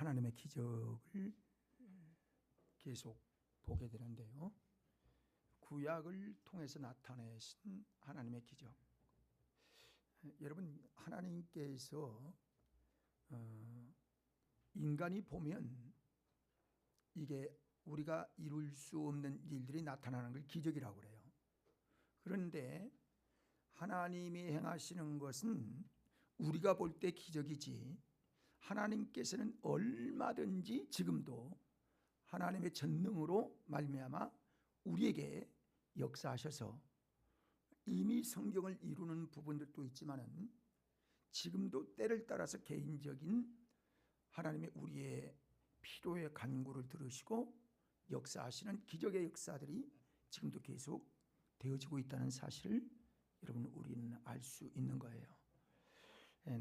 하나님의 기적을 계속 보게 되는데요. 구약을 통해서 나타내신 하나님의 기적. 여러분, 하나님께서 인간이 보면 이게 우리가 이룰 수 없는 일들이 나타나는 걸 기적이라고 그래요. 그런데 하나님이 행하시는 것은 우리가 볼 때 기적이지, 하나님께서는 얼마든지 지금도 하나님의 전능으로 말미암아 우리에게 역사하셔서 이미 성경을 이루는 부분들도 있지만은 지금도 때를 따라서 개인적인 하나님의 우리의 필요의 간구를 들으시고 역사하시는 기적의 역사들이 지금도 계속 되어지고 있다는 사실을 여러분, 우리는 알 수 있는 거예요.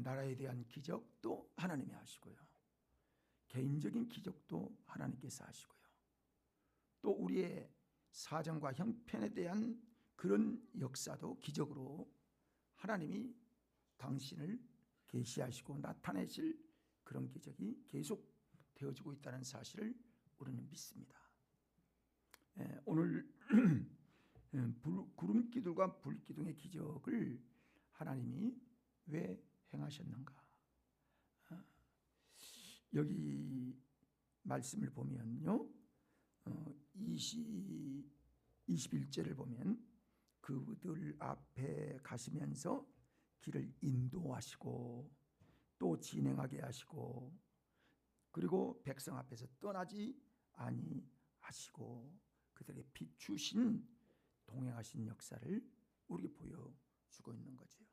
나라에 대한 기적도 하나님이 하시고요, 개인적인 기적도 하나님께서 하시고요, 또 우리의 사정과 형편에 대한 그런 역사도 기적으로 하나님이 당신을 계시하시고 나타내실 그런 기적이 계속 되어지고 있다는 사실을 우리는 믿습니다. 오늘 구름기둥과 불기둥의 기적을 하나님이 왜 행하셨는가? 여기 말씀을 보면요, 21절을 보면 그들 앞에 가시면서 길을 인도하시고 또 진행하게 하시고, 그리고 백성 앞에서 떠나지 아니하시고 그들에게 비추신 동행하신 역사를 우리에게 보여주고 있는 거죠.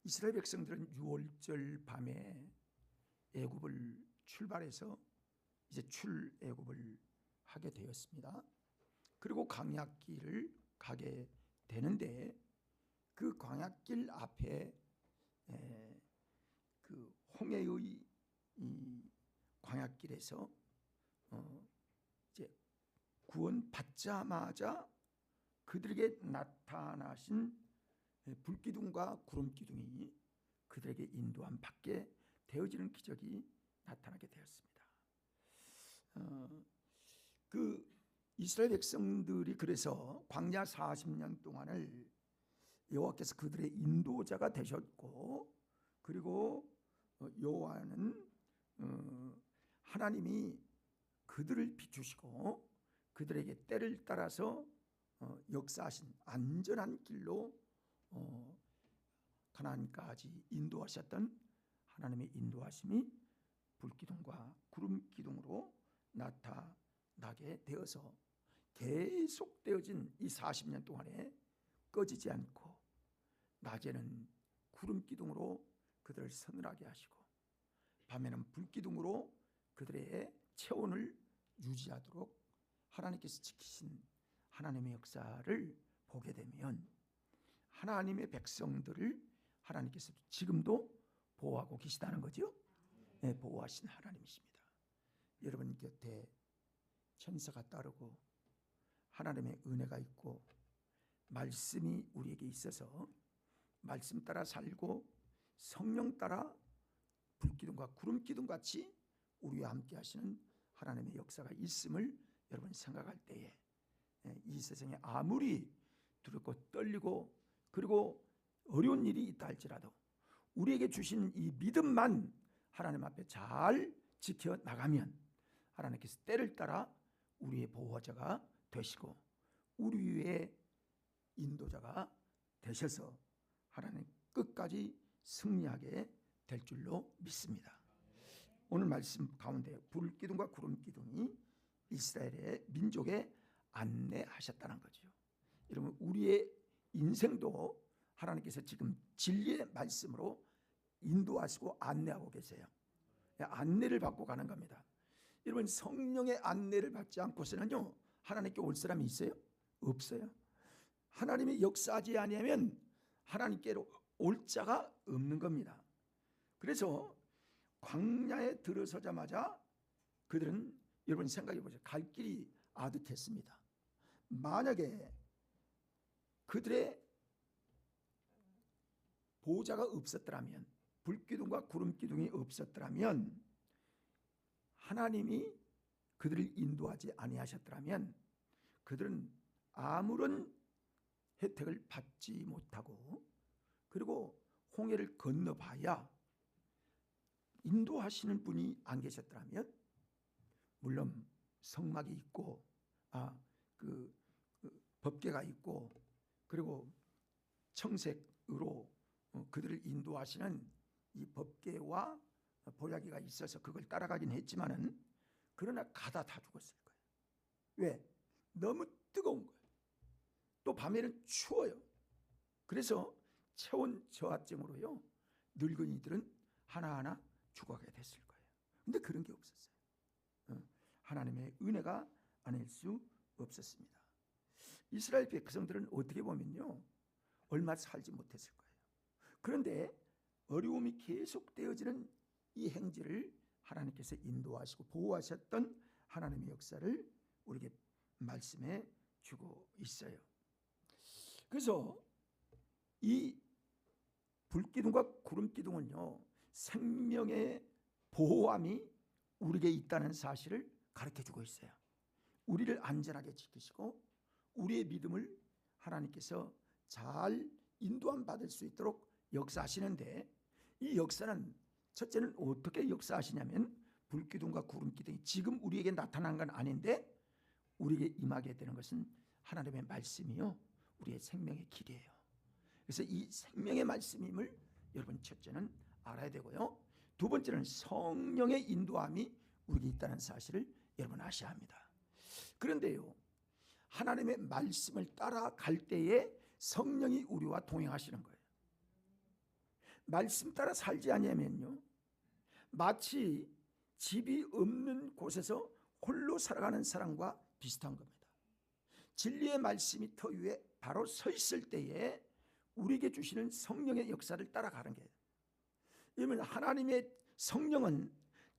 이스라엘 백성들은 6월절 밤에 애굽을 출발해서 이제 출애굽을 하게 되었습니다. 그리고 광야길을 가게 되는데 그 광야길 앞에 그 홍해의 이 광야길에서 이제 구원 받자마자 그들에게 나타나신 불기둥과 구름기둥이 그들에게 인도함 받게 되어지는 기적이 나타나게 되었습니다. 그 이스라엘 백성들이 그래서 광야 40년 동안을 여호와께서 그들의 인도자가 되셨고, 그리고 여호와는 하나님이 그들을 비추시고 그들에게 때를 따라서 역사하신 안전한 길로 가나안까지 인도하셨던 하나님의 인도하심이 불기둥과 구름기둥으로 나타나게 되어서 계속되어진 이 40년 동안에 꺼지지 않고 낮에는 구름기둥으로 그들을 서늘하게 하시고 밤에는 불기둥으로 그들의 체온을 유지하도록 하나님께서 지키신 하나님의 역사를 보게 되면 하나님의 백성들을 하나님께서 지금도 보호하고 계시다는 거죠. 네, 보호하신 하나님이십니다. 여러분 곁에 천사가 따르고 하나님의 은혜가 있고 말씀이 우리에게 있어서 말씀 따라 살고 성령 따라 불기둥과 구름기둥 같이 우리와 함께 하시는 하나님의 역사가 있음을 여러분 생각할 때에 이 세상에 아무리 두렵고 떨리고 그리고 어려운 일이 있다 할지라도 우리에게 주신 이 믿음만 하나님 앞에 잘 지켜나가면 하나님께서 때를 따라 우리의 보호자가 되시고 우리의 인도자가 되셔서 하나님 끝까지 승리하게 될 줄로 믿습니다. 오늘 말씀 가운데 불기둥과 구름기둥이 이스라엘의 민족에 안내하셨다는 거죠. 여러분, 우리의 인생도 하나님께서 지금 진리의 말씀으로 인도하시고 안내하고 계세요. 안내를 받고 가는 겁니다. 여러분, 성령의 안내를 받지 않고서는요 하나님께 올 사람이 있어요? 없어요. 하나님이 역사하지 아니하면 하나님께로 올 자가 없는 겁니다. 그래서 광야에 들어서자마자 그들은 여러분 생각해 보세요. 갈 길이 아득했습니다. 만약에 그들의 보호자가 없었더라면 불기둥과 구름기둥이 없었더라면, 하나님이 그들을 인도하지 아니하셨더라면 그들은 아무런 혜택을 받지 못하고, 그리고 홍해를 건너봐야 인도하시는 분이 안 계셨더라면, 물론 성막이 있고 법궤가 있고, 그리고 청색으로 그들을 인도하시는 이 법궤와 보자기가 있어서 그걸 따라가긴 했지만은, 그러나 가다 다 죽었을 거예요. 왜? 너무 뜨거운 거예요. 또 밤에는 추워요. 그래서 체온 저하증으로요, 늙은이들은 하나하나 죽어가게 됐을 거예요. 근데 그런 게 없었어요. 하나님의 은혜가 아닐 수 없었습니다. 이스라엘 백성들은 어떻게 보면요, 얼마 살지 못했을 거예요. 그런데 어려움이 계속되어지는 이 행진을 하나님께서 인도하시고 보호하셨던 하나님의 역사를 우리에게 말씀해 주고 있어요. 그래서 이 불기둥과 구름기둥은요, 생명의 보호함이 우리에게 있다는 사실을 가르쳐주고 있어요. 우리를 안전하게 지키시고 우리의 믿음을 하나님께서 잘 인도함 받을 수 있도록 역사하시는데, 이 역사는 첫째는 어떻게 역사하시냐면, 불기둥과 구름기둥이 지금 우리에게 나타난 건 아닌데 우리에게 임하게 되는 것은 하나님의 말씀이요, 우리의 생명의 길이에요. 그래서 이 생명의 말씀임을 여러분 첫째는 알아야 되고요, 두 번째는 성령의 인도함이 우리에게 있다는 사실을 여러분 아셔야 합니다. 그런데요, 하나님의 말씀을 따라갈 때에 성령이 우리와 동행하시는 거예요. 말씀 따라 살지 않으면요, 마치 집이 없는 곳에서 홀로 살아가는 사람과 비슷한 겁니다. 진리의 말씀이 터 위에 바로 서 있을 때에 우리에게 주시는 성령의 역사를 따라가는 거예요. 왜냐하면 하나님의 성령은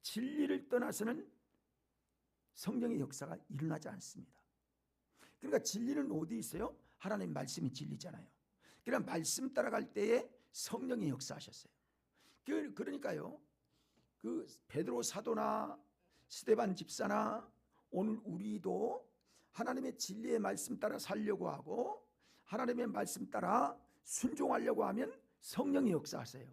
진리를 떠나서는 성령의 역사가 일어나지 않습니다. 그러니까 진리는 어디 있어요? 하나님 말씀이 진리잖아요. 그러나 말씀 따라갈 때에 성령이 역사하셨어요. 그러니까요, 그 베드로 사도나 스데반 집사나 오늘 우리도 하나님의 진리의 말씀 따라 살려고 하고 하나님의 말씀 따라 순종하려고 하면 성령이 역사하세요.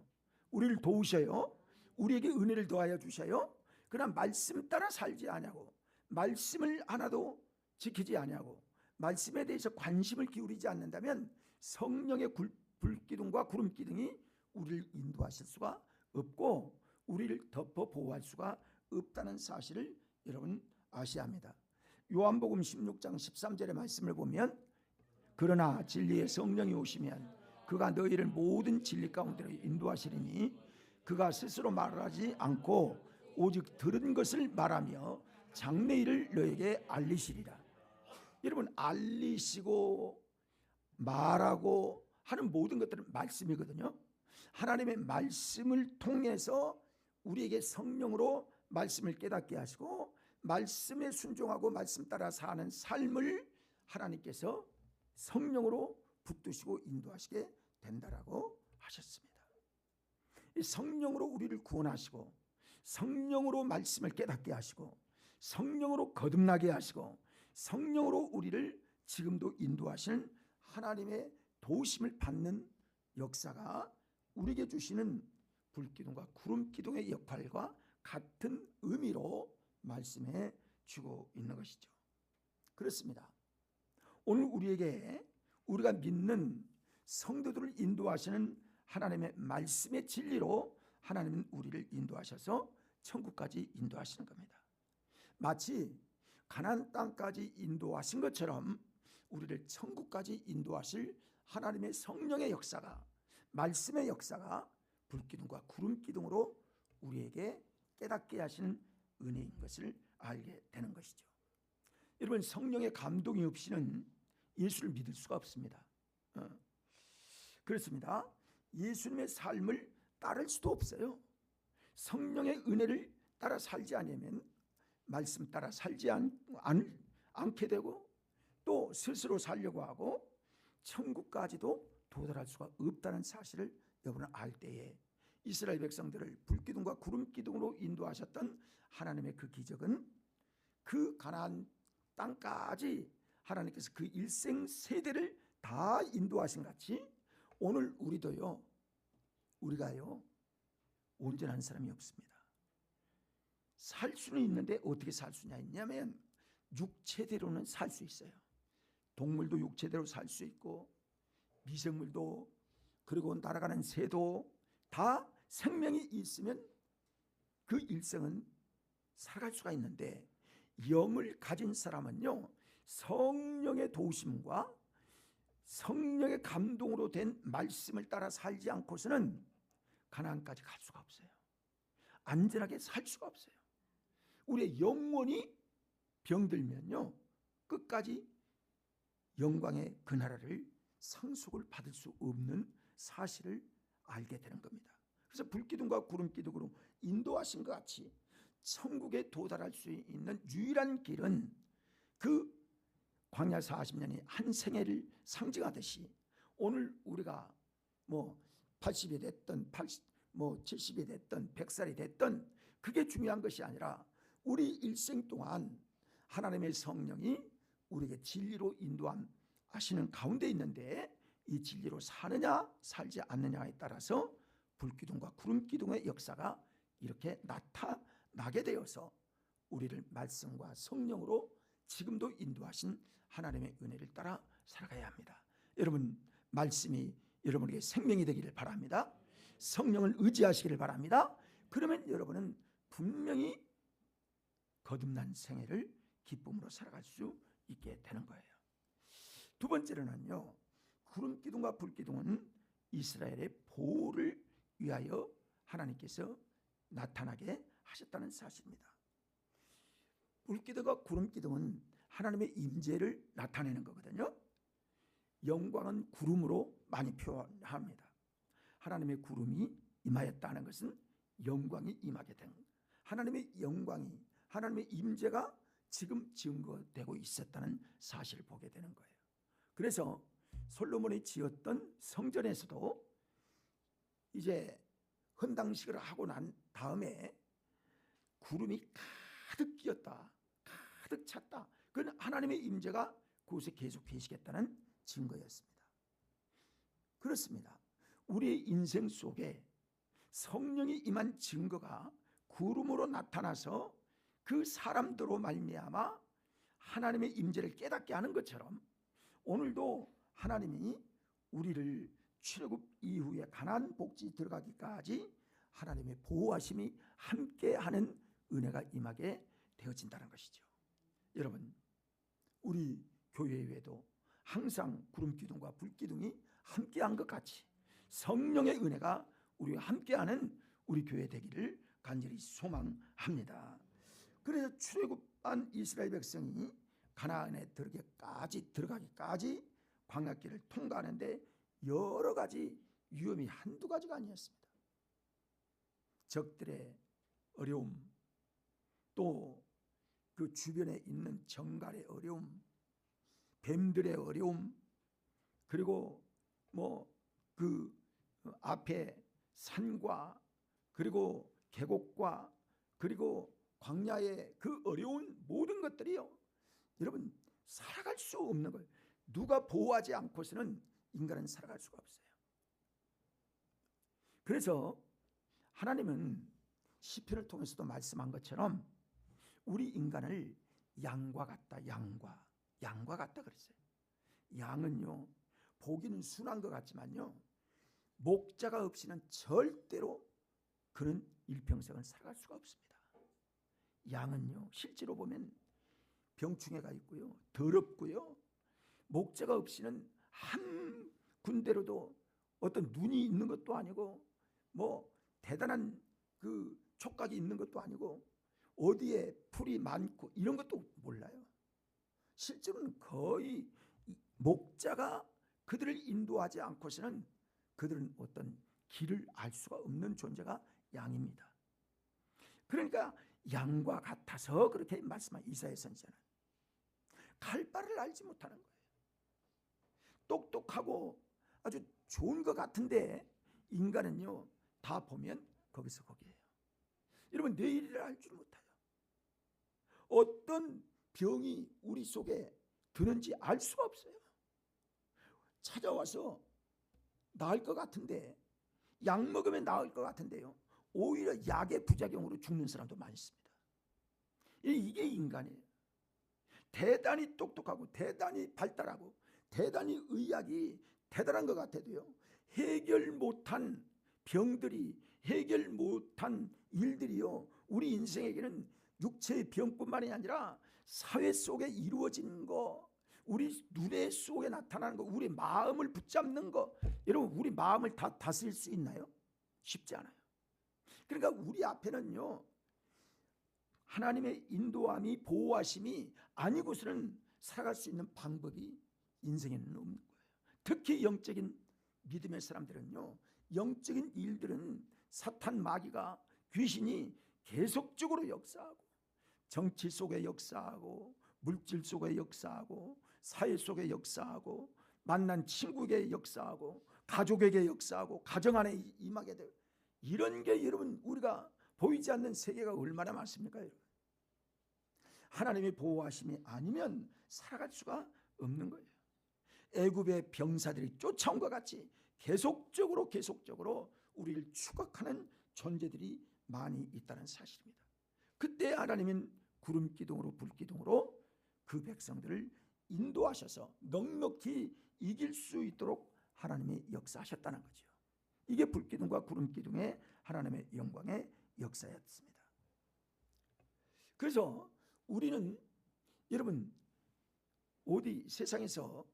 우리를 도우셔요. 우리에게 은혜를 더하여 주셔요. 그러나 말씀 따라 살지 아니하고, 말씀을 하나도 지키지 아니하고, 말씀에 대해서 관심을 기울이지 않는다면 성령의 불기둥과 구름기둥이 우리를 인도하실 수가 없고 우리를 덮어 보호할 수가 없다는 사실을 여러분 아셔야 합니다. 요한복음 16장 13절의 말씀을 보면, 그러나 진리의 성령이 오시면 그가 너희를 모든 진리 가운데로 인도하시리니 그가 스스로 말하지 않고 오직 들은 것을 말하며 장래일을 너에게 알리시리라. 여러분, 알리시고 말하고 하는 모든 것들은 말씀이거든요. 하나님의 말씀을 통해서 우리에게 성령으로 말씀을 깨닫게 하시고 말씀에 순종하고 말씀 따라 사는 삶을 하나님께서 성령으로 붙드시고 인도하시게 된다라고 하셨습니다. 이 성령으로 우리를 구원하시고 성령으로 말씀을 깨닫게 하시고 성령으로 거듭나게 하시고 성령으로 우리를 지금도 인도하시는 하나님의 도우심을 받는 역사가 우리에게 주시는 불기둥과 구름기둥의 역할과 같은 의미로 말씀해 주고 있는 것이죠. 그렇습니다. 오늘 우리에게 우리가 믿는 성도들을 인도하시는 하나님의 말씀의 진리로 하나님은 우리를 인도하셔서 천국까지 인도하시는 겁니다. 마치 가나안 땅까지 인도하신 것처럼 우리를 천국까지 인도하실 하나님의 성령의 역사가, 말씀의 역사가 불기둥과 구름기둥으로 우리에게 깨닫게 하시는 은혜인 것을 알게 되는 것이죠. 여러분, 성령의 감동이 없이는 예수를 믿을 수가 없습니다. 그렇습니다. 예수님의 삶을 따를 수도 없어요. 성령의 은혜를 따라 살지 않으면 말씀 따라 살지 않게 되고 또 스스로 살려고 하고 천국까지도 도달할 수가 없다는 사실을 여러분은 알 때에 이스라엘 백성들을 불기둥과 구름기둥으로 인도하셨던 하나님의 그 기적은 그 가나안 땅까지 하나님께서 그 일생 세대를 다 인도하신 같이 오늘 우리가요 온전한 사람이 없습니다. 살 수는 있는데 어떻게 살 수냐 했냐면 육체대로는 살 수 있어요. 동물도 육체대로 살 수 있고 미생물도 그리고 날아가는 새도 다 생명이 있으면 그 일생은 살아갈 수가 있는데 영을 가진 사람은요 성령의 도우심과 성령의 감동으로 된 말씀을 따라 살지 않고서는 가나안까지 갈 수가 없어요. 안전하게 살 수가 없어요. 우리의 영혼이 병들면요 끝까지 영광의 그 나라를 상속을 받을 수 없는 사실을 알게 되는 겁니다. 그래서 불기둥과 구름기둥으로 인도하신 것 같이 천국에 도달할 수 있는 유일한 길은 그 광야 40년이 한 생애를 상징하듯이 오늘 우리가 80이 됐든 70이 됐든 100살이 됐든 그게 중요한 것이 아니라 우리 일생 동안 하나님의 성령이 우리에게 진리로 인도하시는 가운데 있는데 이 진리로 사느냐 살지 않느냐에 따라서 불기둥과 구름기둥의 역사가 이렇게 나타나게 되어서 우리를 말씀과 성령으로 지금도 인도하신 하나님의 은혜를 따라 살아가야 합니다. 여러분 말씀이 여러분에게 생명이 되기를 바랍니다. 성령을 의지하시기를 바랍니다. 그러면 여러분은 분명히 거듭난 생애를 기쁨으로 살아갈 수 있게 되는 거예요. 두 번째로는요 구름기둥과 불기둥은 이스라엘의 보호를 위하여 하나님께서 나타나게 하셨다는 사실입니다. 불기둥과 구름기둥은 하나님의 임재를 나타내는 거거든요. 영광은 구름으로 많이 표현합니다. 하나님의 구름이 임하였다는 것은 영광이 임하게 된 하나님의 영광이 하나님의 임재가 지금 증거되고 있었다는 사실을 보게 되는 거예요. 그래서 솔로몬이 지었던 성전에서도 이제 헌당식을 하고 난 다음에 구름이 가득 끼었다, 가득 찼다. 그건 하나님의 임재가 그곳에 계속 계시겠다는 증거였습니다. 그렇습니다. 우리의 인생 속에 성령이 임한 증거가 구름으로 나타나서 그 사람들로 말미암아 하나님의 임재를 깨닫게 하는 것처럼 오늘도 하나님이 우리를 출애굽 이후에 가나안 복지 들어가기까지 하나님의 보호하심이 함께하는 은혜가 임하게 되어진다는 것이죠. 여러분 우리 교회에도 항상 구름기둥과 불기둥이 함께한 것 같이 성령의 은혜가 우리와 함께하는 우리 교회 되기를 간절히 소망합니다. 그래서 출애굽한 이스라엘 백성이 가나안에 들어가기까지 광야길을 통과하는데 여러 가지 위험이 한두 가지가 아니었습니다. 적들의 어려움, 또 그 주변에 있는 정갈의 어려움, 뱀들의 어려움, 그리고 그 앞에 산과 그리고 계곡과 그리고 광야의 그 어려운 모든 것들이요 여러분 살아갈 수 없는 거예요. 누가 보호하지 않고서는 인간은 살아갈 수가 없어요. 그래서 하나님은 시편을 통해서도 말씀한 것처럼 우리 인간을 양과 같다, 양과 같다 그랬어요. 양은요 보기는 순한 것 같지만요 목자가 없이는 절대로 그는 일평생을 살아갈 수가 없습니다. 양은요 실제로 보면 병충해가 있고요 더럽고요 목자가 없이는 한 군데로도 어떤 눈이 있는 것도 아니고 대단한 그 촉각이 있는 것도 아니고 어디에 풀이 많고 이런 것도 몰라요. 실제로는 거의 목자가 그들을 인도하지 않고서는 그들은 어떤 길을 알 수가 없는 존재가 양입니다. 그러니까 양과 같아서 그렇게 말씀한 이사야 선지자는 갈 바를 알지 못하는 거예요. 똑똑하고 아주 좋은 것 같은데 인간은요 다 보면 거기서 거기에요. 여러분, 내일을 알 줄 못해요. 어떤 병이 우리 속에 드는지 알 수가 없어요. 찾아와서 나을 것 같은데, 약 먹으면 나을 것 같은데요, 오히려 약의 부작용으로 죽는 사람도 많습니다. 이게 인간이에요. 대단히 똑똑하고 대단히 발달하고 대단히 의학이 대단한 것 같아도요, 해결 못한 병들이, 해결 못한 일들이요, 우리 인생에게는 육체의 병뿐만이 아니라 사회 속에 이루어진 거, 우리 눈의 속에 나타나는 거, 우리 마음을 붙잡는 거, 여러분, 우리 마음을 다 다스릴 수 있나요? 쉽지 않아요. 그러니까 우리 앞에는요, 하나님의 인도함이, 보호하심이 아니고서는 살아갈 수 있는 방법이 인생에는 없는 거예요. 특히 영적인 믿음의 사람들은요, 영적인 일들은 사탄, 마귀가, 귀신이 계속적으로 역사하고, 정치 속에 역사하고, 물질 속에 역사하고, 사회 속에 역사하고, 만난 친구에게 역사하고, 가족에게 역사하고, 가정 안에 임하게 돼요. 이런 게 여러분, 우리가 보이지 않는 세계가 얼마나 많습니까? 여러분, 하나님의 보호하심이 아니면 살아갈 수가 없는 거예요. 애굽의 병사들이 쫓아온 것 같이 계속적으로 우리를 추격하는 존재들이 많이 있다는 사실입니다. 그때 하나님은 구름 기둥으로, 불 기둥으로 그 백성들을 인도하셔서 넉넉히 이길 수 있도록 하나님이 역사하셨다는 거죠. 이게 불 기둥과 구름 기둥의 하나님의 영광의 역사였습니다. 그래서 우리는 여러분, 어디 세상에서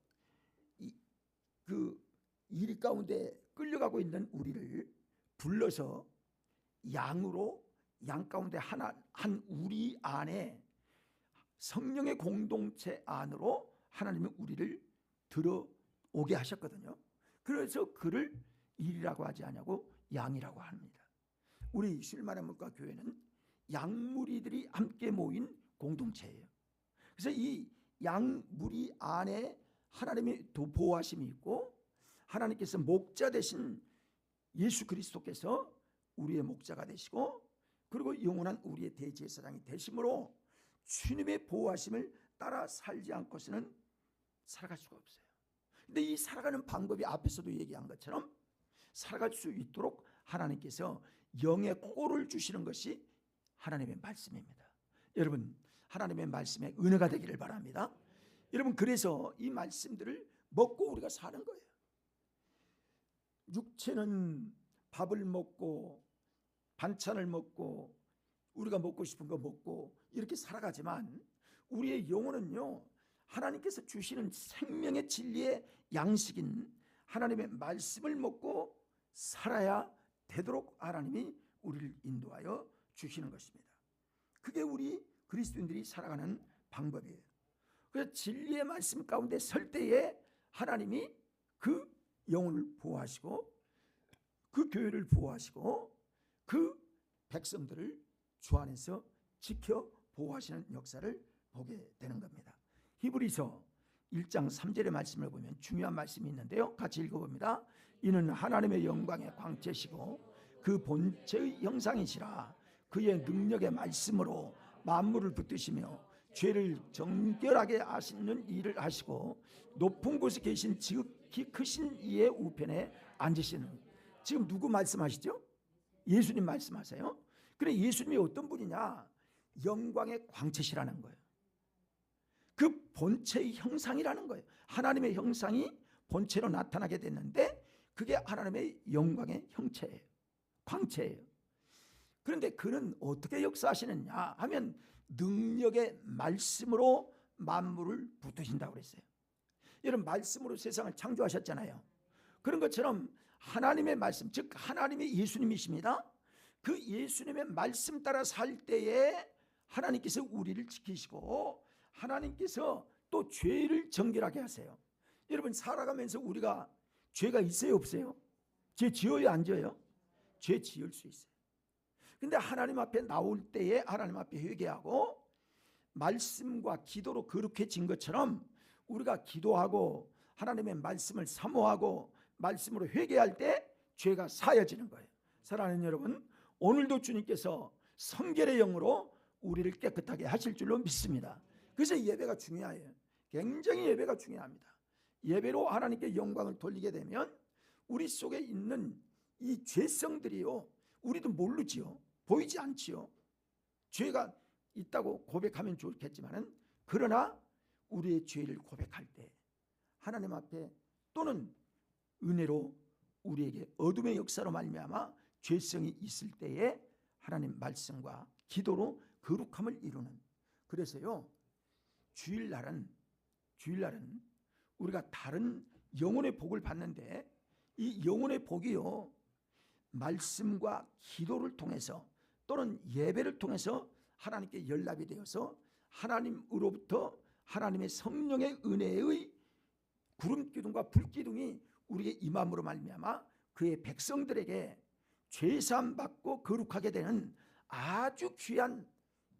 그 일 가운데 끌려가고 있는 우리를 불러서 양으로, 양 가운데 한 우리 안에 성령의 공동체 안으로 하나님은 우리를 들어오게 하셨거든요. 그래서 그를 일이라고 하지 않냐고 양이라고 합니다. 우리 쉴만한문과 교회는 양무리들이 함께 모인 공동체예요. 그래서 이 양무리 안에 하나님의 보호하심이 있고, 하나님께서 목자 되신 예수 그리스도께서 우리의 목자가 되시고, 그리고 영원한 우리의 대제사장이 되심으로 주님의 보호하심을 따라 살지 않고서는 살아갈 수가 없어요. 근데 이 살아가는 방법이 앞에서도 얘기한 것처럼 살아갈 수 있도록 하나님께서 영의 꼴을 주시는 것이 하나님의 말씀입니다. 여러분, 하나님의 말씀에 은혜가 되기를 바랍니다. 여러분, 그래서 이 말씀들을 먹고 우리가 사는 거예요. 육체는 밥을 먹고 반찬을 먹고 우리가 먹고 싶은 거 먹고 이렇게 살아가지만, 우리의 영혼은요, 하나님께서 주시는 생명의 진리의 양식인 하나님의 말씀을 먹고 살아야 되도록 하나님이 우리를 인도하여 주시는 것입니다. 그게 우리 그리스도인들이 살아가는 방법이에요. 그래서 진리의 말씀 가운데 설 때에 하나님이 그 영혼을 보호하시고, 그 교회를 보호하시고, 그 백성들을 주 안에서 지켜 보호하시는 역사를 보게 되는 겁니다. 히브리서 1장 3절의 말씀을 보면 중요한 말씀이 있는데요, 같이 읽어봅니다. 이는 하나님의 영광의 광채시고 그 본체의 형상이시라. 그의 능력의 말씀으로 만물을 붙드시며 죄를 정결하게 하시는 일을 하시고 높은 곳에 계신 지극히 크신 이의 우편에 앉으시는. 지금 누구 말씀하시죠? 예수님 말씀하세요. 그래, 예수님이 어떤 분이냐? 영광의 광채시라는 거예요. 그 본체의 형상이라는 거예요. 하나님의 형상이 본체로 나타나게 됐는데 그게 하나님의 영광의 형체예요. 광채예요. 그런데 그는 어떻게 역사하시느냐 하면 능력의 말씀으로 만물을 붙드신다고 그랬어요. 여러분, 말씀으로 세상을 창조하셨잖아요. 그런 것처럼 하나님의 말씀, 즉 하나님이 예수님이십니다. 그 예수님의 말씀 따라 살 때에 하나님께서 우리를 지키시고 하나님께서 또 죄를 정결하게 하세요. 여러분, 살아가면서 우리가 죄가 있어요, 없어요? 죄 지어요, 안 지어요? 죄 지을 수 있어요. 근데 하나님 앞에 나올 때에 하나님 앞에 회개하고 말씀과 기도로 거룩해진 것처럼 우리가 기도하고 하나님의 말씀을 사모하고 말씀으로 회개할 때 죄가 사여지는 거예요. 사랑하는 여러분, 오늘도 주님께서 성결의 영으로 우리를 깨끗하게 하실 줄로 믿습니다. 그래서 예배가 중요해요. 굉장히 예배가 중요합니다. 예배로 하나님께 영광을 돌리게 되면 우리 속에 있는 이 죄성들이요, 우리도 모르지요. 보이지 않지요. 죄가 있다고 고백하면 좋겠지만은, 그러나 우리의 죄를 고백할 때 하나님 앞에 또는 은혜로 우리에게 어둠의 역사로 말미암아 죄성이 있을 때에 하나님 말씀과 기도로 거룩함을 이루는, 그래서요 주일날은 우리가 다른 영혼의 복을 받는데, 이 영혼의 복이요 말씀과 기도를 통해서 또는 예배를 통해서 하나님께 연락이 되어서 하나님으로부터 하나님의 성령의 은혜의 구름 기둥과 불 기둥이 우리의 임함으로 말미암아 그의 백성들에게 죄사함 받고 거룩하게 되는 아주 귀한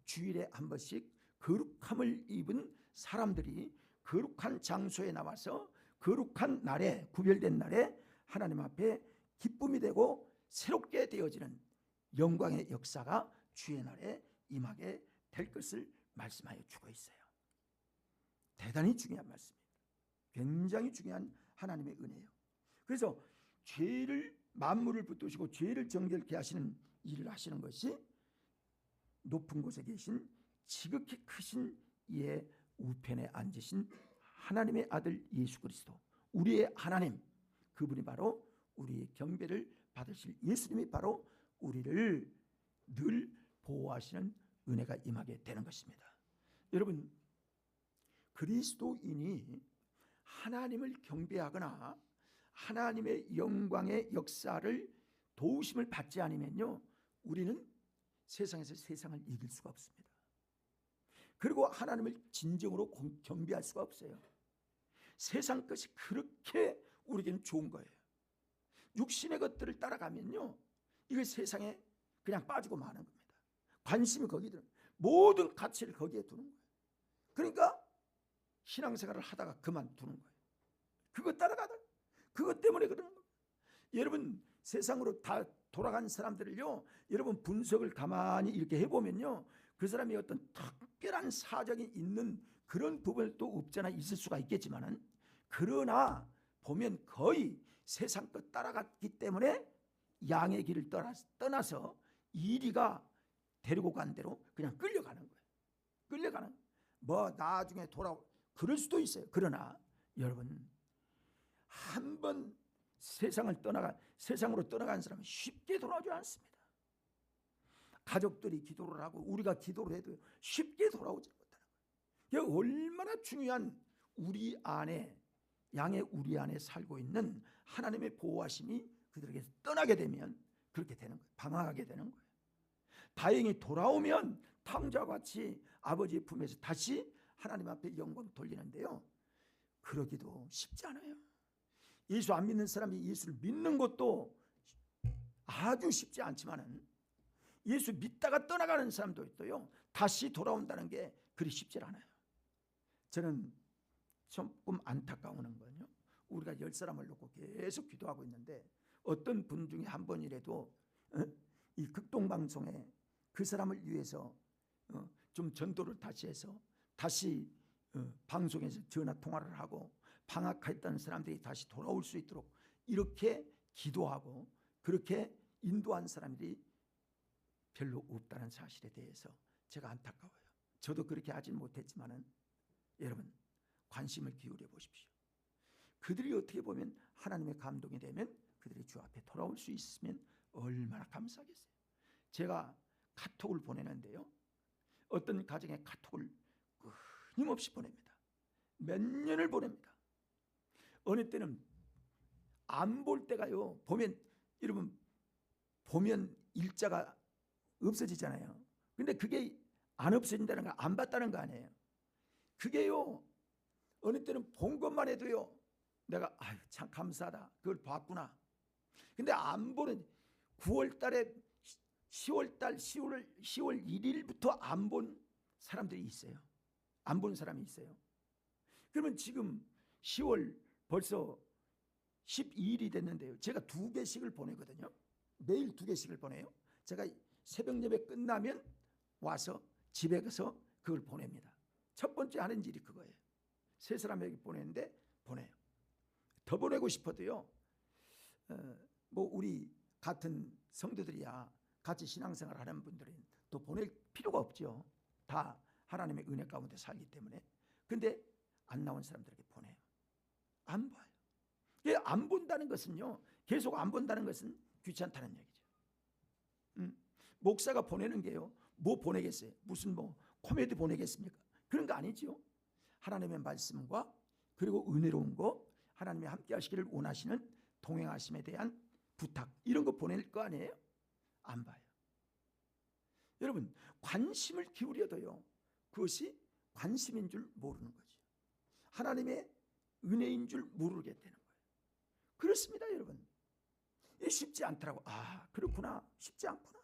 주일에 한 번씩 거룩함을 입은 사람들이 거룩한 장소에 나와서 거룩한 날에, 구별된 날에 하나님 앞에 기쁨이 되고 새롭게 되어지는 영광의 역사가 주의 날에 임하게 될 것을 말씀하여 주고 있어요. 대단히 중요한 말씀입니다. 굉장히 중요한 하나님의 은혜예요. 그래서 죄를, 만물을 붙드시고 죄를 정결케 하시는 일을 하시는 것이 높은 곳에 계신 지극히 크신 이의 우편에 앉으신 하나님의 아들 예수 그리스도, 우리의 하나님, 그분이 바로 우리의 경배를 받으실 예수님이 바로 우리를 늘 보호하시는 은혜가 임하게 되는 것입니다. 여러분, 그리스도인이 하나님을 경배하거나 하나님의 영광의 역사를 도우심을 받지 않으면요, 우리는 세상에서 세상을 이길 수가 없습니다. 그리고 하나님을 진정으로 경배할 수가 없어요. 세상 것이 그렇게 우리에게는 좋은 거예요. 육신의 것들을 따라가면요, 이거 세상에 그냥 빠지고 마는 겁니다. 관심이 거기에 두는, 모든 가치를 거기에 두는 거예요. 그러니까 신앙생활을 하다가 그만두는 거예요. 그것 따라가다, 그것 때문에 그러는 거예요. 여러분, 세상으로 다 돌아간 사람들을요, 여러분 분석을 가만히 이렇게 해보면요, 그 사람이 어떤 특별한 사정이 있는 그런 부분도 없잖아. 있을 수가 있겠지만은, 그러나 보면 거의 세상 것 따라갔기 때문에 양의 길을 떠나서 이리가 데리고 간 대로 그냥 끌려가는 거예요. 끌려가는, 뭐 나중에 그럴 수도 있어요. 그러나 여러분, 한번 세상으로 떠나간 사람은 쉽게 돌아오지 않습니다. 가족들이 기도를 하고 우리가 기도를 해도 쉽게 돌아오지 못하는 거예요. 얼마나 중요한 우리 안에, 양의 우리 안에 살고 있는 하나님의 보호하심이 그들에게서 떠나게 되면 그렇게 되는 거예요. 방황하게 되는 거예요. 다행히 돌아오면 탕자와 같이 아버지의 품에서 다시 하나님 앞에 영광 돌리는데요, 그러기도 쉽지 않아요. 예수 안 믿는 사람이 예수를 믿는 것도 아주 쉽지 않지만은, 예수 믿다가 떠나가는 사람도 있어요. 다시 돌아온다는 게 그리 쉽지 않아요. 저는 조금 안타까운 건요, 우리가 10사람을 놓고 계속 기도하고 있는데 어떤 분 중에 한 번이라도 이 극동방송에 그 사람을 위해서 좀 전도를 다시 해서 다시 방송에서 전화 통화를 하고 방학했던 사람들이 다시 돌아올 수 있도록 이렇게 기도하고 그렇게 인도한 사람들이 별로 없다는 사실에 대해서 제가 안타까워요. 저도 그렇게 하진 못했지만은, 여러분 관심을 기울여 보십시오. 그들이 어떻게 보면 하나님의 감동이 되면 그들이 주 앞에 돌아올 수 있으면 얼마나 감사하겠어요. 제가 카톡을 보내는데요, 어떤 가정에 카톡을 끊임없이 보냅니다. 몇 년을 보냅니다. 어느 때는 안 볼 때가요, 보면 여러분, 보면 일자가 없어지잖아요. 근데 그게 안 없어진다는 거, 안 봤다는 거 아니에요. 그게요, 어느 때는 본 것만 해도요, 내가 아유 참 감사하다, 그걸 봤구나. 근데 안 보는 9월 달에 10월 1일부터 안 본 사람들이 있어요. 안 본 사람이 있어요. 그러면 지금 10월 벌써 12일이 됐는데요, 제가 2개씩을 보내거든요. 매일 2개씩을 보내요. 제가 새벽 예배 끝나면 와서 집에 가서 그걸 보냅니다. 첫 번째 하는 일이 그거예요. 세 사람에게 보내는데 보내요. 더 보내고 싶어도요. 뭐 우리 같은 성도들이야, 같이 신앙생활 하는 분들은 또 보낼 필요가 없죠. 다 하나님의 은혜 가운데 살기 때문에. 근데 안 나온 사람들에게 보내요. 안 봐요. 안 본다는 것은요, 계속 안 본다는 것은 귀찮다는 얘기죠. 목사가 보내는 게요, 뭐 보내겠어요? 무슨 뭐 코미디 보내겠습니까? 그런 거 아니죠. 하나님의 말씀과 그리고 은혜로운 거, 하나님이 함께 하시기를 원하시는 동행하심에 대한 부탁, 이런 거 보낼 거 아니에요? 안 봐요. 여러분, 관심을 기울여도요, 그것이 관심인 줄 모르는 거죠. 하나님의 은혜인 줄 모르게 되는 거예요. 그렇습니다, 여러분. 이게 쉽지 않더라고. 아, 그렇구나. 쉽지 않구나.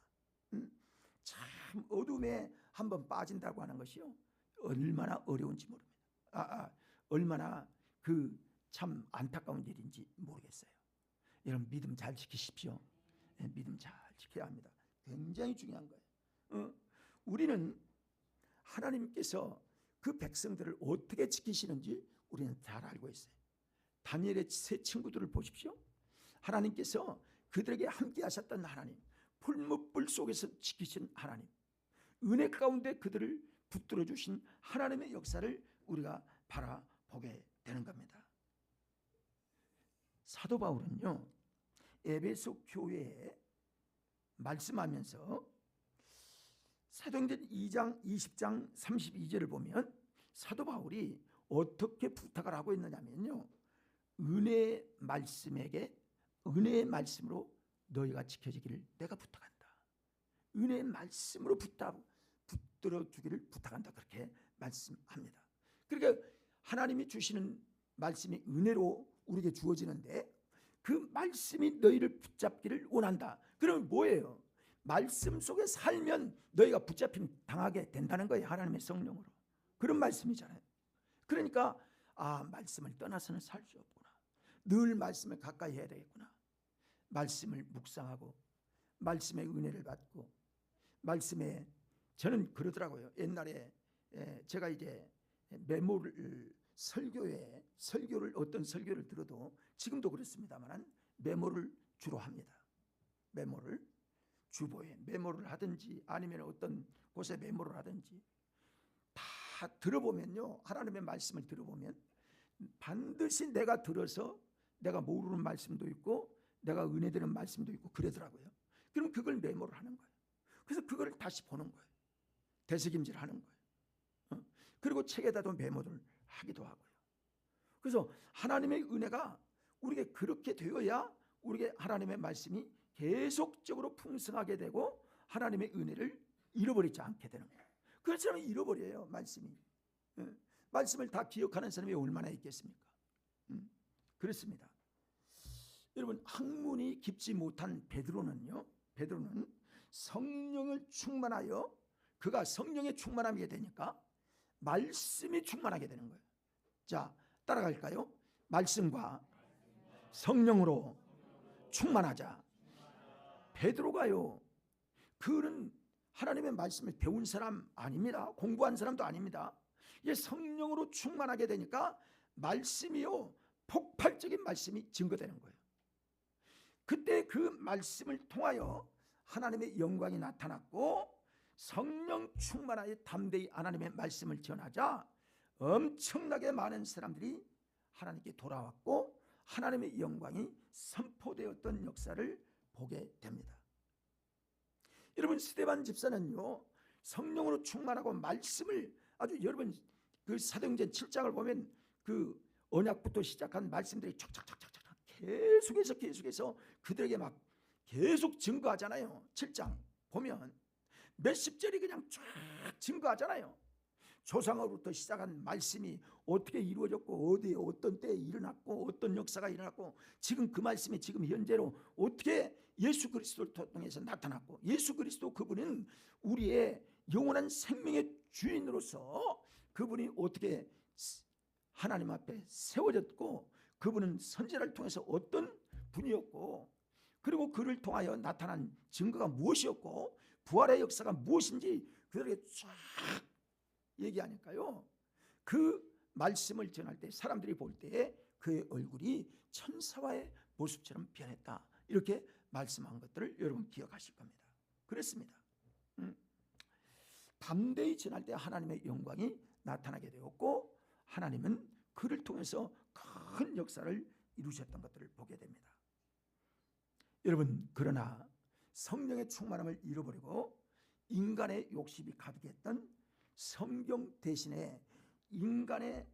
참 어둠에 한번 빠진다고 하는 것이요, 얼마나 어려운지 모릅니다. 얼마나 그 참 안타까운 일인지 모르겠어요. 여러분, 믿음 잘 지키십시오. 믿음 잘 지켜야 합니다. 굉장히 중요한 거예요. 우리는 하나님께서 그 백성들을 어떻게 지키시는지 우리는 잘 알고 있어요. 다니엘의 세 친구들을 보십시오. 하나님께서 그들에게 함께 하셨던 하나님, 풀무불 속에서 지키신 하나님, 은혜 가운데 그들을 붙들어 주신 하나님의 역사를 우리가 바라보게 되는 겁니다. 사도 바울은요, 에베소 교회에 말씀하면서 사도행전 2장 20장 32절을 보면 사도 바울이 어떻게 부탁을 하고 있느냐면요, 은혜의 말씀에게 은혜의 말씀으로 너희가 지켜지기를 내가 부탁한다. 은혜의 말씀으로 붙들어 주기를 부탁한다. 그렇게 말씀합니다. 그러니까 하나님이 주시는 말씀이 은혜로 우리에게 주어지는데 그 말씀이 너희를 붙잡기를 원한다. 그러면 뭐예요? 말씀 속에 살면 너희가 붙잡힘 당하게 된다는 거예요. 하나님의 성령으로. 그런 말씀이잖아요. 그러니까 말씀을 떠나서는 살 수 없구나. 늘 말씀을 가까이 해야 되겠구나. 말씀을 묵상하고 말씀의 은혜를 받고 말씀에, 저는 그러더라고요. 옛날에 제가 이제 메모를 설교를 어떤 설교를 들어도 지금도 그렇습니다만 메모를 주로 합니다. 메모를 주보에 메모를 하든지 아니면 어떤 곳에 메모를 하든지 다 들어보면요, 하나님의 말씀을 들어보면 반드시 내가 들어서 내가 모르는 말씀도 있고 내가 은혜 되는 말씀도 있고 그러더라고요. 그럼 그걸 메모를 하는 거예요. 그래서 그걸 다시 보는 거예요. 되새김질 하는 거예요. 그리고 책에다도 메모를 하기도 하고요. 그래서 하나님의 은혜가 우리에게 그렇게 되어야 우리에게 하나님의 말씀이 계속적으로 풍성하게 되고 하나님의 은혜를 잃어버리지 않게 되는 거예요. 그런 사람이 잃어버려요, 말씀이. 말씀을 다 기억하는 사람이 얼마나 있겠습니까? 그렇습니다. 여러분, 학문이 깊지 못한 베드로는 성령을 충만하여, 그가 성령에 충만하게 되니까 말씀이 충만하게 되는 거예요. 자, 따라갈까요? 말씀과 성령으로 충만하자. 베드로가요, 그는 하나님의 말씀을 배운 사람 아닙니다. 공부한 사람도 아닙니다. 이게 성령으로 충만하게 되니까 말씀이요, 폭발적인 말씀이 증거되는 거예요. 그때 그 말씀을 통하여 하나님의 영광이 나타났고, 성령 충만하여 담대히 하나님의 말씀을 전하자 엄청나게 많은 사람들이 하나님께 돌아왔고 하나님의 영광이 선포되었던 역사를 보게 됩니다. 여러분, 스데반 집사는요, 성령으로 충만하고 말씀을 아주, 여러분 그 사도행전 7장을 보면 그 언약부터 시작한 말씀들이 촉촉촉촉촉 계속해서 그들에게 막 계속 증거하잖아요. 7장 보면 몇십 절이 그냥 쫙 증거하잖아요. 조상으로부터 시작한 말씀이 어떻게 이루어졌고 어디에 어떤 때에 일어났고 어떤 역사가 일어났고 지금 그 말씀이 지금 현재로 어떻게 예수 그리스도를 통해서 나타났고, 예수 그리스도 그분은 우리의 영원한 생명의 주인으로서 그분이 어떻게 하나님 앞에 세워졌고 그분은 선지자를 통해서 어떤 분이었고 그리고 그를 통하여 나타난 증거가 무엇이었고 부활의 역사가 무엇인지 그들에게 쫙 얘기하니까요, 그 말씀을 전할 때 사람들이 볼 때에 그의 얼굴이 천사와의 모습처럼 변했다, 이렇게 말씀한 것들을 여러분 기억하실 겁니다. 그렇습니다. 담대히 전할 때 하나님의 영광이 나타나게 되었고 하나님은 그를 통해서 큰 역사를 이루셨던 것들을 보게 됩니다. 여러분, 그러나 성령의 충만함을 잃어버리고 인간의 욕심이 가득했던 성경 대신에 인간의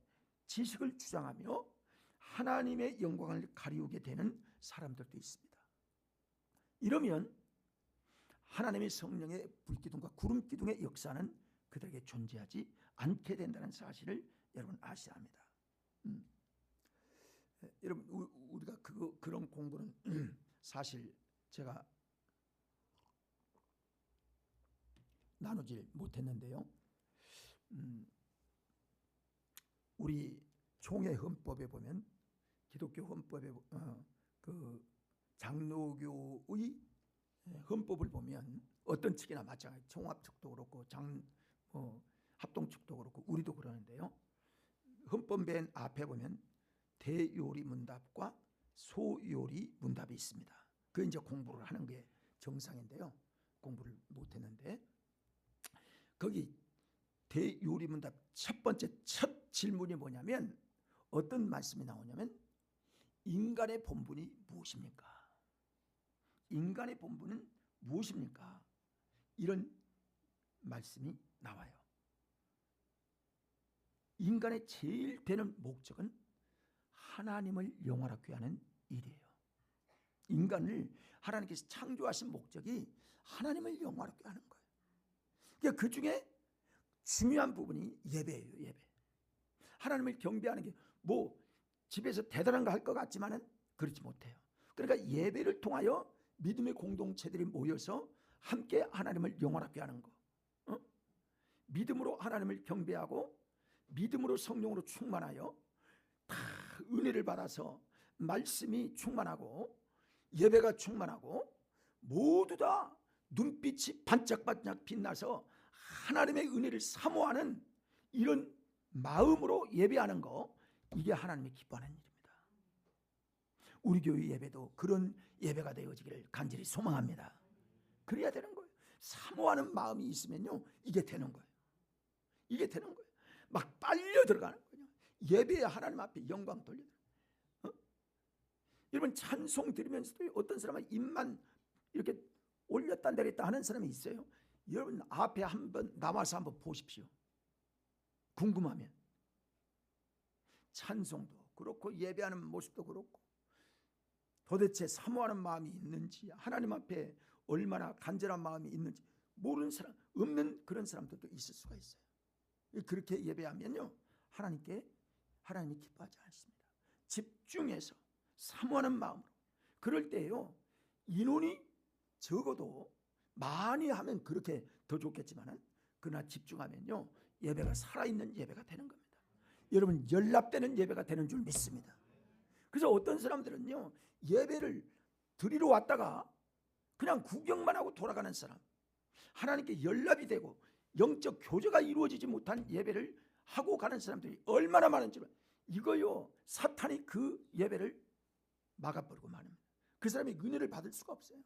지식을 주장하며 하나님의 영광을 가리우게 되는 사람들도 있습니다. 이러면 하나님의 성령의 불기둥과 구름기둥의 역사는 그들에게 존재하지 않게 된다는 사실을 여러분 아셔야 합니다. 여러분, 우리가 그런 공부는 사실 제가 나누질 못했는데요. 우리 총회 헌법에 보면, 기독교 헌법에 그 장로교의 헌법을 보면 어떤 측이나 마찬가지, 총합 측도 그렇고 합동 측도 그렇고 우리도 그러는데요. 헌법 맨 앞에 보면 대요리 문답과 소요리 문답이 있습니다. 그 이제 공부를 하는 게 정상인데요. 공부를 못했는데 거기 대요리 문답 첫 번째 첫 질문이 뭐냐면, 어떤 말씀이 나오냐면 인간의 본분이 무엇입니까? 인간의 본분은 무엇입니까? 이런 말씀이 나와요. 인간의 제일 되는 목적은 하나님을 영화롭게 하는 일이에요. 인간을 하나님께서 창조하신 목적이 하나님을 영화롭게 하는 거예요. 그러니까 그 중에 중요한 부분이 예배예요. 예배. 하나님을 경배하는 게 뭐 집에서 대단한 거 할 것 같지만은 그렇지 못해요. 그러니까 예배를 통하여 믿음의 공동체들이 모여서 함께 하나님을 영화롭게 하는 거, 믿음으로 하나님을 경배하고 믿음으로 성령으로 충만하여 다 은혜를 받아서 말씀이 충만하고 예배가 충만하고 모두 다 눈빛이 반짝반짝 빛나서 하나님의 은혜를 사모하는 이런 마음으로 예배하는 거, 이게 하나님이 기뻐하는 일입니다. 우리 교회 예배도 그런 예배가 되어지기를 간절히 소망합니다. 그래야 되는 거예요. 사모하는 마음이 있으면요, 이게 되는 거예요. 이게 되는 거예요. 막 빨려 들어가는 거예요. 예배에 하나님 앞에 영광 돌려. 여러분, 찬송 들으면서도 어떤 사람은 입만 이렇게 올렸다 내렸다 하는 사람이 있어요. 여러분 앞에 한번 나와서 한번 보십시오. 궁금하면. 찬송도 그렇고 예배하는 모습도 그렇고 도대체 사모하는 마음이 있는지, 하나님 앞에 얼마나 간절한 마음이 있는지 모르는 사람, 없는 그런 사람들도 있을 수가 있어요. 그렇게 예배하면요, 하나님이 기뻐하지 않습니다. 집중해서 사모하는 마음으로. 그럴 때요, 인원이 적어도 많이 하면 그렇게 더 좋겠지만은, 그러나 집중하면요, 예배가 살아있는 예배가 되는 겁니다. 여러분, 연락되는 예배가 되는 줄 믿습니다. 그래서 어떤 사람들은요, 예배를 드리러 왔다가 그냥 구경만 하고 돌아가는 사람, 하나님께 연락이 되고 영적 교제가 이루어지지 못한 예배를 하고 가는 사람들이 얼마나 많은지, 이거요, 사탄이 그 예배를 막아버리고 마십니다. 그 사람이 은혜를 받을 수가 없어요.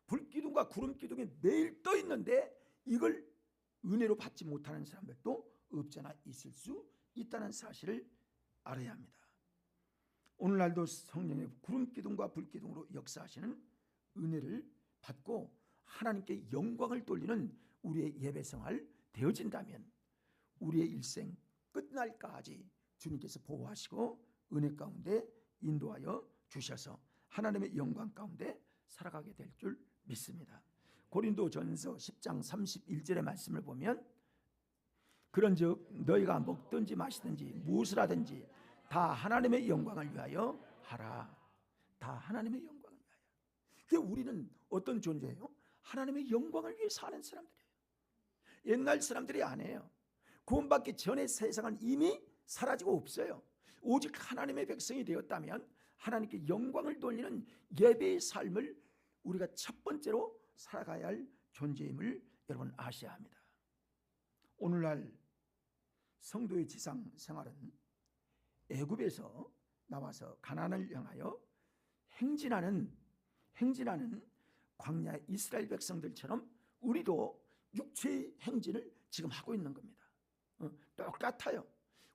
불기둥과 구름기둥이 매일 떠 있는데 이걸 은혜로 받지 못하는 사람들도 없잖아 있을 수 있다는 사실을 알아야 합니다. 오늘날도 성령의 구름기둥과 불기둥으로 역사하시는 은혜를 받고 하나님께 영광을 돌리는 우리의 예배생활 되어진다면 우리의 일생 끝날까지 주님께서 보호하시고 은혜 가운데 인도하여 주셔서 하나님의 영광 가운데 살아가게 될 줄 믿습니다. 고린도전서 10장 31절의 말씀을 보면, 그런즉 너희가 먹든지 마시든지 무엇을 하든지 다 하나님의 영광을 위하여 하라. 다 하나님의 영광을 위하여. 그러니까 우리는 어떤 존재예요? 하나님의 영광을 위해 사는 사람들이에요. 옛날 사람들이 아니에요. 구원받기 전에 세상은 이미 사라지고 없어요. 오직 하나님의 백성이 되었다면 하나님께 영광을 돌리는 예배의 삶을 우리가 첫 번째로 살아가야 할 존재임을 여러분 아셔야 합니다. 오늘날 성도의 지상 생활은 애굽에서 나와서 가나안을 향하여 행진하는 광야 이스라엘 백성들처럼 우리도 육체의 행진을 지금 하고 있는 겁니다. 똑같아요.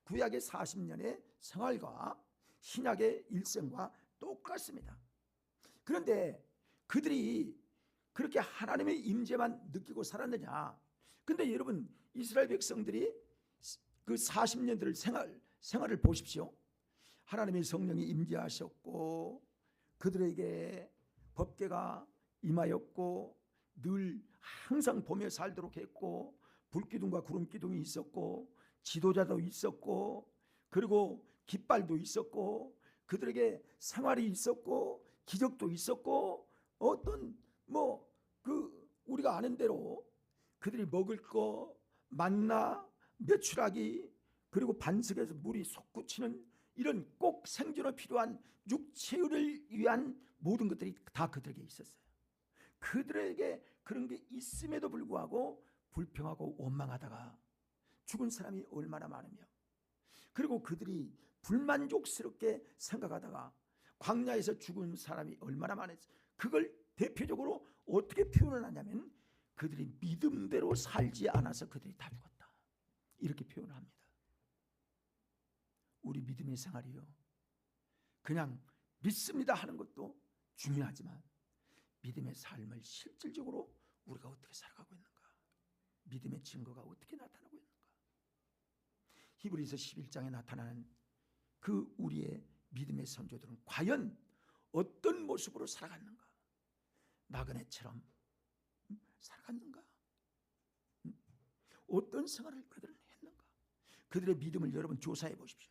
구약의 40년의 생활과 신약의 일생과 똑같습니다. 그런데 그들이 그렇게 하나님의 임재만 느끼고 살았느냐? 근데 여러분, 이스라엘 백성들이 그 40년들을 생활을 보십시오. 하나님의 성령이 임재하셨고 그들에게 법궤가 임하였고 늘 항상 보며 살도록 했고 불기둥과 구름기둥이 있었고 지도자도 있었고 그리고 깃발도 있었고 그들에게 생활이 있었고 기적도 있었고 어떤 우리가 아는 대로 그들이 먹을 거 만나 메추라기 그리고 반석에서 물이 솟구치는 이런 꼭 생존에 필요한 육체를 위한 모든 것들이 다 그들에게 있었어요. 그들에게 그런 게 있음에도 불구하고 불평하고 원망하다가 죽은 사람이 얼마나 많으며 그리고 그들이 불만족스럽게 생각하다가 광야에서 죽은 사람이 얼마나 많았어요. 그걸 대표적으로 어떻게 표현을 하냐면 그들이 믿음대로 살지 않아서 그들이 다 죽었다. 이렇게 표현을 합니다. 우리 믿음의 생활이요. 그냥 믿습니다 하는 것도 중요하지만 믿음의 삶을 실질적으로 우리가 어떻게 살아가고 있는가? 믿음의 증거가 어떻게 나타나고 있는가? 히브리서 11장에 나타나는 그 우리의 믿음의 선조들은 과연 어떤 모습으로 살아갔는가? 나그네처럼 살아갔는가? 어떤 생활을 그들은 했는가? 그들의 믿음을 여러분 조사해 보십시오.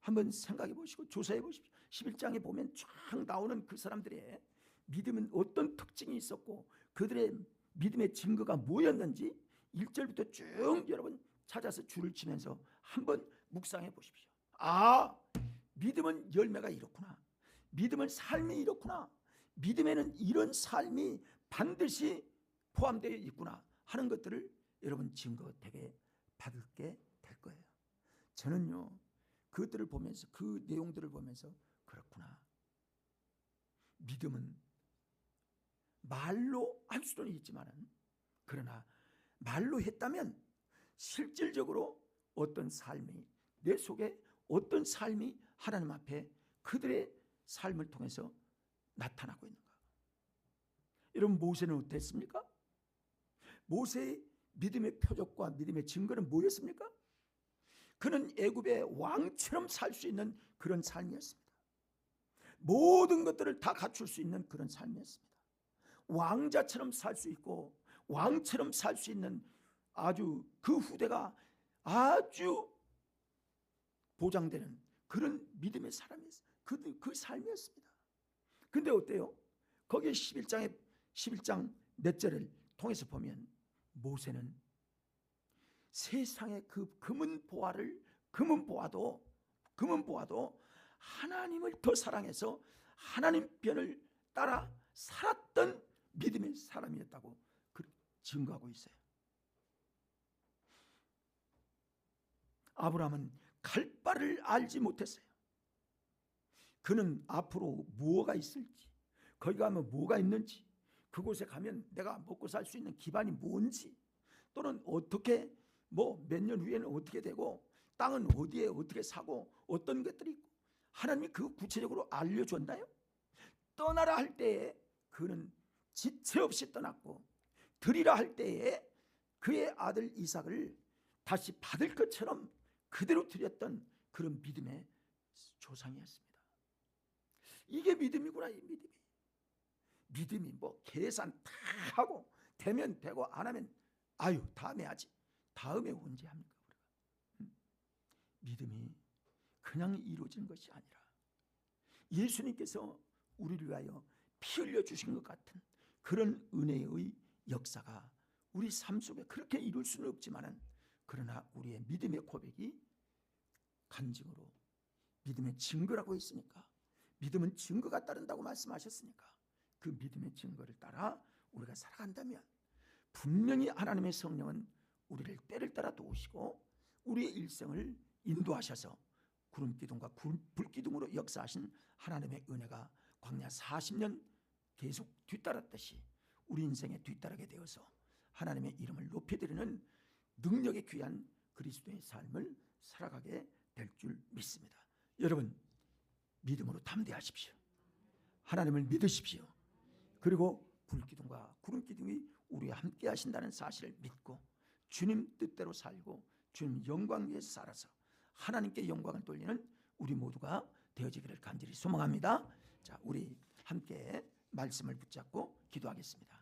한번 생각해 보시고 조사해 보십시오. 11장에 보면 쫙 나오는 그 사람들의 믿음은 어떤 특징이 있었고 그들의 믿음의 증거가 뭐였는지 1절부터 쭉 여러분 찾아서 줄을 치면서 한번 묵상해 보십시오. 아, 믿음은 열매가 이렇구나. 믿음은 삶이 이렇구나. 믿음에는 이런 삶이 반드시 포함되어 있구나 하는 것들을 여러분 증거 되게 받게 될 거예요. 저는요 그것들을 보면서 그 내용들을 보면서 그렇구나. 믿음은 말로 할 수는 있지만은 그러나 말로 했다면 실질적으로 어떤 삶이 내 속에 어떤 삶이 하나님 앞에 그들의 삶을 통해서 나타나고 있는가? 여러분 모세는 어땠습니까? 모세의 믿음의 표적과 믿음의 증거는 뭐였습니까? 그는 애굽의 왕처럼 살 수 있는 그런 삶이었습니다. 모든 것들을 다 갖출 수 있는 그런 삶이었습니다. 왕자처럼 살 수 있고 왕처럼 살 수 있는 아주 그 후대가 아주 보장되는 그런 믿음의 사람이었어요. 그 삶이었습니다. 근데 어때요? 거기에 11장 몇 절을 통해서 보면 모세는 세상의 그 금은 보아도 하나님을 더 사랑해서 하나님 편을 따라 살았던 믿음의 사람이었다고 증거하고 있어요. 아브라함은 갈 바를 알지 못했어요. 그는 앞으로 무엇가 있을지, 거기 가면 뭐가 있는지, 그곳에 가면 내가 먹고 살 수 있는 기반이 뭔지, 또는 어떻게 몇 년 후에는 어떻게 되고 땅은 어디에 어떻게 사고 어떤 것들이 있고 하나님이 그 구체적으로 알려줬나요? 떠나라 할 때에 그는 지체 없이 떠났고 드리라 할 때에 그의 아들 이삭을 다시 받을 것처럼 그대로 드렸던 그런 믿음의 조상이었습니다. 이게 믿음이구나. 이 믿음이 계산 다 하고 되면 되고 안 하면 아유 다음에 하지, 다음에 언제 합니까? 우리가 믿음이 그냥 이루어진 것이 아니라 예수님께서 우리를 위하여 피 흘려 주신 것 같은 그런 은혜의 역사가 우리 삶 속에 그렇게 이룰 수는 없지만은 그러나 우리의 믿음의 고백이 간증으로 믿음의 증거라고 했으니까 믿음은 증거가 따른다고 말씀하셨으니까 그 믿음의 증거를 따라 우리가 살아간다면 분명히 하나님의 성령은 우리를 때를 따라 도우시고 우리의 일생을 인도하셔서 구름기둥과 불기둥으로 역사하신 하나님의 은혜가 광야 40년 계속 뒤따랐듯이 우리 인생에 뒤따르게 되어서 하나님의 이름을 높여드리는 능력의 귀한 그리스도의 삶을 살아가게 될 줄 믿습니다. 여러분, 믿음으로 담대하십시오. 하나님을 믿으십시오. 그리고 불기둥과 구름기둥이 우리와 함께 하신다는 사실을 믿고 주님 뜻대로 살고 주님 영광 위에서 살아서 하나님께 영광을 돌리는 우리 모두가 되어지기를 간절히 소망합니다. 자, 우리 함께 말씀을 붙잡고 기도하겠습니다.